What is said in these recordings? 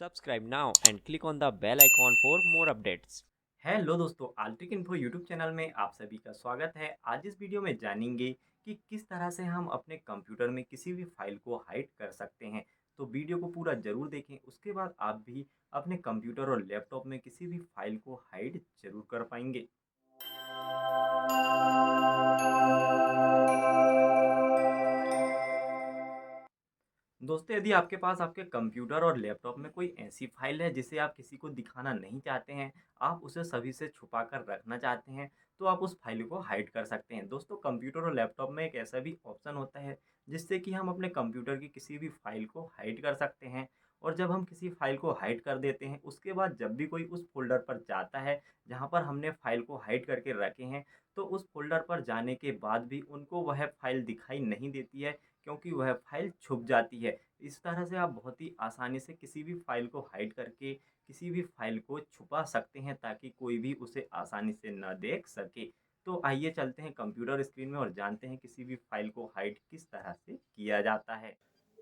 Subscribe now and click on the bell icon for more updates. Hello दोस्तों, आल्ट्रिक info YouTube channel में आप सभी का स्वागत है। आज इस वीडियो में जानेंगे कि किस तरह से हम अपने कंप्यूटर में किसी भी फाइल को हाइड कर सकते हैं। तो वीडियो को पूरा ज़रूर देखें, उसके बाद आप भी अपने कंप्यूटर और लैपटॉप में किसी भी फाइल को हाइड ज़रूर कर पाएंगे। दोस्तों, यदि आपके पास आपके कंप्यूटर और लैपटॉप में कोई ऐसी फाइल है जिसे आप किसी को दिखाना नहीं चाहते हैं, आप उसे सभी से छुपा कर रखना चाहते हैं, तो आप उस फाइल को हाइड कर सकते हैं। दोस्तों, कंप्यूटर और लैपटॉप में एक ऐसा भी ऑप्शन होता है जिससे कि हम अपने कंप्यूटर की किसी भी फाइल को हाइड कर सकते हैं। और जब हम किसी फाइल को हाइड कर देते हैं, उसके बाद जब भी कोई उस फ़ोल्डर पर जाता है जहाँ पर हमने फाइल को हाइड करके रखे हैं, तो उस फ़ोल्डर पर जाने के बाद भी उनको वह फाइल दिखाई नहीं देती है, क्योंकि वह फाइल छुप जाती है। इस तरह से आप बहुत ही आसानी से किसी भी फाइल को हाइड करके किसी भी फाइल को छुपा सकते हैं, ताकि कोई भी उसे आसानी से न देख सके। तो आइए चलते हैं कंप्यूटर स्क्रीन में और जानते हैं किसी भी फाइल को हाइड किस तरह से किया जाता है।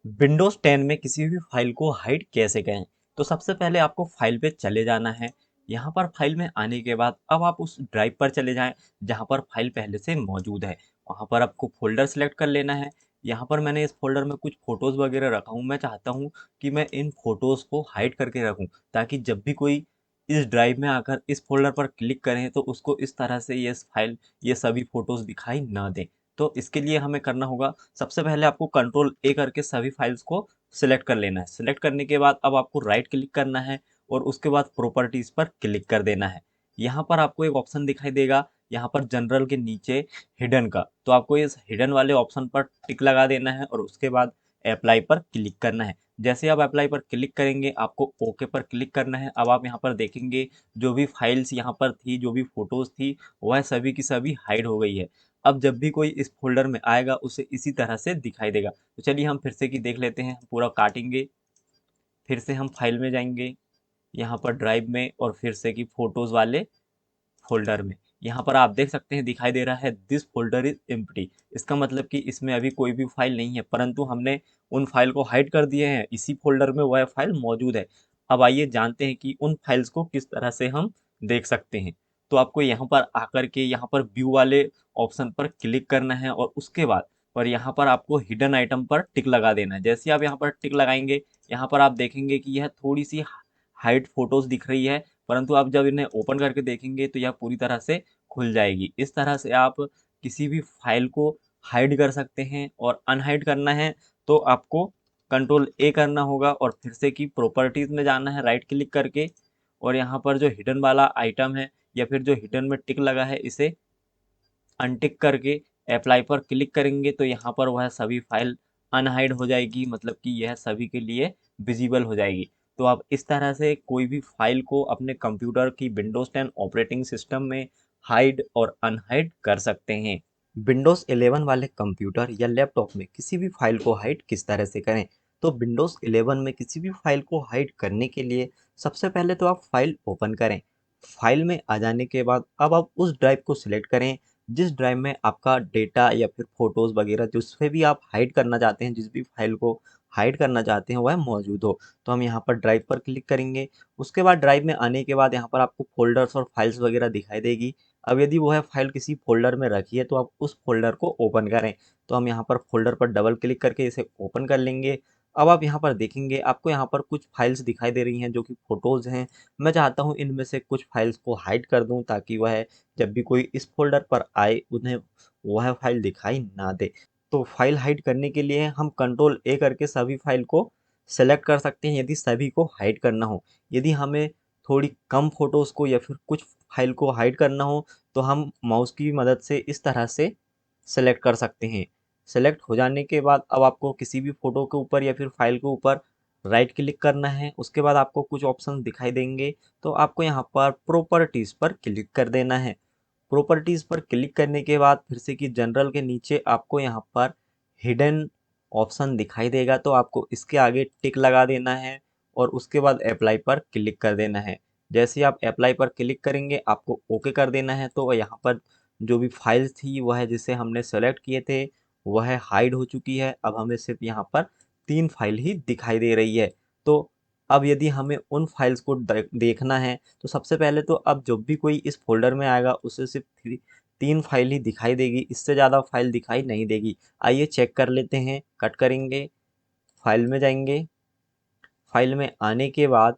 विंडोज़ 10 में किसी भी फाइल को हाइड कैसे करें? तो सबसे पहले आपको फाइल पे चले जाना है। यहाँ पर फाइल में आने के बाद अब आप उस ड्राइव पर चले जाएँ जहाँ पर फाइल पहले से मौजूद है। वहाँ पर आपको फ़ोल्डर सेलेक्ट कर लेना है। यहाँ पर मैंने इस फ़ोल्डर में कुछ फ़ोटोज़ वगैरह रखा हूँ। मैं चाहता हूँ कि मैं इन फ़ोटोज़ को हाइड करके रखूँ, ताकि जब भी कोई इस ड्राइव में आकर इस फ़ोल्डर पर क्लिक करें तो उसको इस तरह से ये सभी फ़ोटोज़ दिखाई ना दें। तो इसके लिए हमें करना होगा, सबसे पहले आपको कंट्रोल ए करके सभी फाइल्स को सिलेक्ट कर लेना है। सिलेक्ट करने के बाद अब आपको राइट क्लिक करना है और उसके बाद प्रॉपर्टीज़ पर क्लिक कर देना है। यहाँ पर आपको एक ऑप्शन दिखाई देगा, यहाँ पर जनरल के नीचे हिडन का, तो आपको इस हिडन वाले ऑप्शन पर टिक लगा देना है और उसके बाद अप्लाई पर क्लिक करना है। जैसे आप अप्लाई पर क्लिक करेंगे, आपको ओके पर क्लिक करना है। अब आप यहाँ पर देखेंगे जो भी फाइल्स यहाँ पर थी, जो भी फोटोज़ थी, वह सभी की सभी हाइड हो गई है। अब जब भी कोई इस फ़ोल्डर में आएगा, उसे इसी तरह से दिखाई देगा। तो चलिए हम फिर से कि देख लेते हैं, पूरा काटेंगे, फिर से हम फाइल में जाएँगे, यहाँ पर ड्राइव में और फिर से कि फ़ोटोज़ वाले फ़ोल्डर में। यहाँ पर आप देख सकते हैं दिखाई दे रहा है दिस फ़ोल्डर इज़ एम्प्टी। इसका मतलब कि इसमें अभी कोई भी फ़ाइल नहीं है, परंतु हमने उन फ़ाइल को हाइड कर दिए हैं, इसी फ़ोल्डर में वह फ़ाइल मौजूद है। अब आइए जानते हैं कि उन फ़ाइल्स को किस तरह से हम देख सकते हैं। तो आपको यहाँ पर आकर के यहाँ पर व्यू वाले ऑप्शन पर क्लिक करना है और उसके बाद और यहाँ पर आपको हिडन आइटम पर टिक लगा देना है। जैसे ही आप यहाँ पर टिक लगाएँगे, यहाँ पर आप देखेंगे कि यह थोड़ी-सी हाइड फ़ोटोज़ दिख रही है, परंतु आप जब इन्हें ओपन करके देखेंगे तो यह पूरी तरह से खुल जाएगी। इस तरह से आप किसी भी फाइल को हाइड कर सकते हैं और अनहाइड करना है तो आपको कंट्रोल ए करना होगा और फिर से कि प्रॉपर्टीज़ में जाना है राइट क्लिक करके और यहाँ पर जो हिडन वाला आइटम है या फिर जो हिडन में टिक लगा है, इसे अनटिक करके अप्लाई पर क्लिक करेंगे तो यहाँ पर वह सभी फाइल अनहाइड हो जाएगी, मतलब कि यह सभी के लिए विजिबल हो जाएगी। तो आप इस तरह से कोई भी फाइल को अपने कंप्यूटर की विंडोज़ 10 ऑपरेटिंग सिस्टम में हाइड और अनहाइड कर सकते हैं। विंडोज़ 11 वाले कंप्यूटर या लैपटॉप में किसी भी फाइल को हाइड किस तरह से करें? तो विंडोज़ 11 में किसी भी फाइल को हाइड करने के लिए सबसे पहले तो आप फाइल ओपन करें। फाइल में आ जाने के बाद अब आप उस ड्राइव को सिलेक्ट करें जिस ड्राइव में आपका डेटा या फिर फोटोज़ वगैरह जिससे भी आप हाइड करना चाहते हैं, जिस भी फाइल को हाइड करना चाहते हैं वह मौजूद हो। तो हम यहाँ पर ड्राइव पर क्लिक करेंगे। उसके बाद ड्राइव में आने के बाद यहाँ पर आपको फ़ोल्डर्स और फाइल्स वगैरह दिखाई देगी। अब यदि वह फाइल किसी फ़ोल्डर में रखी है तो आप उस फ़ोल्डर को ओपन करें। तो हम यहाँ पर फ़ोल्डर पर डबल क्लिक करके इसे ओपन कर लेंगे। अब आप यहाँ पर देखेंगे, आपको यहाँ पर कुछ फाइल्स दिखाई दे रही हैं जो कि फ़ोटोज़ हैं। मैं चाहता हूँ इनमें से कुछ फाइल्स को हाइड कर दूँ, ताकि वह जब भी कोई इस फ़ोल्डर पर आए उन्हें वह फ़ाइल दिखाई ना दे। तो फ़ाइल हाइड करने के लिए हम कंट्रोल ए करके सभी फ़ाइल को सेलेक्ट कर सकते हैं यदि सभी को हाइड करना हो। यदि हमें थोड़ी कम फ़ोटोज़ को या फिर कुछ फ़ाइल को हाइड करना हो तो हम माउस की मदद से इस तरह से सेलेक्ट कर सकते हैं। सेलेक्ट हो जाने के बाद अब आपको किसी भी फ़ोटो के ऊपर या फिर फ़ाइल के ऊपर राइट क्लिक करना है। उसके बाद आपको कुछ ऑप्शन दिखाई देंगे, तो आपको यहाँ पर प्रॉपर्टीज़ पर क्लिक कर देना है। प्रॉपर्टीज़ पर क्लिक करने के बाद फिर से कि जनरल के नीचे आपको यहाँ पर हिडन ऑप्शन दिखाई देगा, तो आपको इसके आगे टिक लगा देना है और उसके बाद अप्लाई पर क्लिक कर देना है। जैसे ही आप अप्लाई पर क्लिक करेंगे, आपको ओके कर देना है। तो यहाँ पर जो भी फाइल्स थी वह जिसे हमने सेलेक्ट किए थे वह हाइड हो चुकी है। अब हमें सिर्फ यहाँ पर 3 फाइल ही दिखाई दे रही है। तो अब यदि हमें उन फाइल्स को देखना है तो सबसे पहले तो अब जब भी कोई इस फोल्डर में आएगा उसे सिर्फ 3 फाइल ही दिखाई देगी, इससे ज़्यादा फाइल दिखाई नहीं देगी। आइए चेक कर लेते हैं। कट करेंगे, फाइल में जाएंगे, फाइल में आने के बाद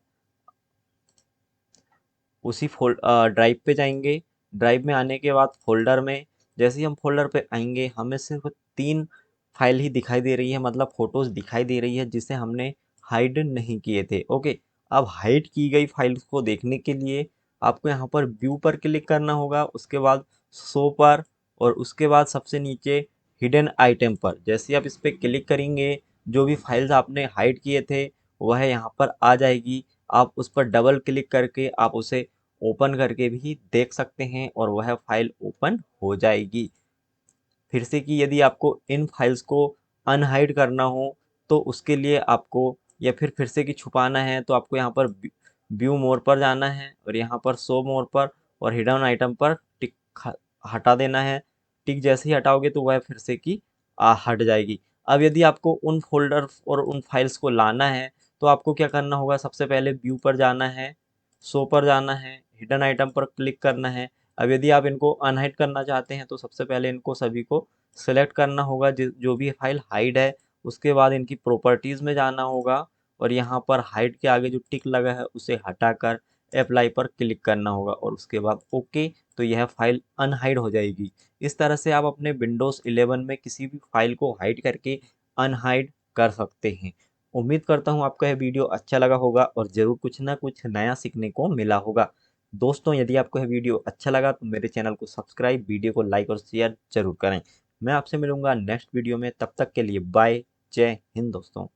उसी ड्राइव पे जाएंगे। ड्राइव में आने के बाद फोल्डर में जैसे ही हम फोल्डर पे आएंगे हमें सिर्फ 3 फाइल ही दिखाई दे रही है, मतलब फोटोज़ दिखाई दे रही है जिसे हमने हाइड नहीं किए थे। ओके, अब हाइड की गई फाइल्स को देखने के लिए आपको यहाँ पर व्यू पर क्लिक करना होगा, उसके बाद शो पर, और उसके बाद सबसे नीचे हिडन आइटम पर। जैसे ही आप इस पर क्लिक करेंगे जो भी फाइल्स आपने हाइड किए थे वह यहाँ पर आ जाएगी। आप उस पर डबल क्लिक करके आप उसे ओपन करके भी देख सकते हैं और वह फाइल ओपन हो जाएगी। फिर से कि यदि आपको इन फाइल्स को अनहाइड करना हो तो उसके लिए आपको, या फिर से कि छुपाना है तो आपको यहाँ पर व्यू मोर पर जाना है और यहाँ पर शो मोर पर और हिडन आइटम पर टिक हटा देना है। टिक जैसे ही हटाओगे तो वह फिर से कि हट जाएगी। अब यदि आपको उन फोल्डर और उन फाइल्स को लाना है तो आपको क्या करना होगा, सबसे पहले व्यू पर जाना है, शो पर जाना है, हिडन आइटम पर क्लिक करना है। अब यदि आप इनको अनहाइड करना चाहते हैं तो सबसे पहले इनको सभी को सेलेक्ट करना होगा, जो भी फाइल हाइड है। उसके बाद इनकी प्रॉपर्टीज़ में जाना होगा और यहाँ पर हाइड के आगे जो टिक लगा है उसे हटाकर अप्लाई पर क्लिक करना होगा और उसके बाद ओके, तो यह फाइल अनहाइड हो जाएगी। इस तरह से आप अपने विंडोज़ 11 में किसी भी फाइल को हाइड करके अनहाइड कर सकते हैं। उम्मीद करता हूँ आपको यह वीडियो अच्छा लगा होगा और ज़रूर कुछ ना कुछ नया सीखने को मिला होगा। दोस्तों, यदि आपको यह वीडियो अच्छा लगा तो मेरे चैनल को सब्सक्राइब, वीडियो को लाइक और शेयर जरूर करें। मैं आपसे मिलूंगा नेक्स्ट वीडियो में, तब तक के लिए बाय। जय हिंद दोस्तों।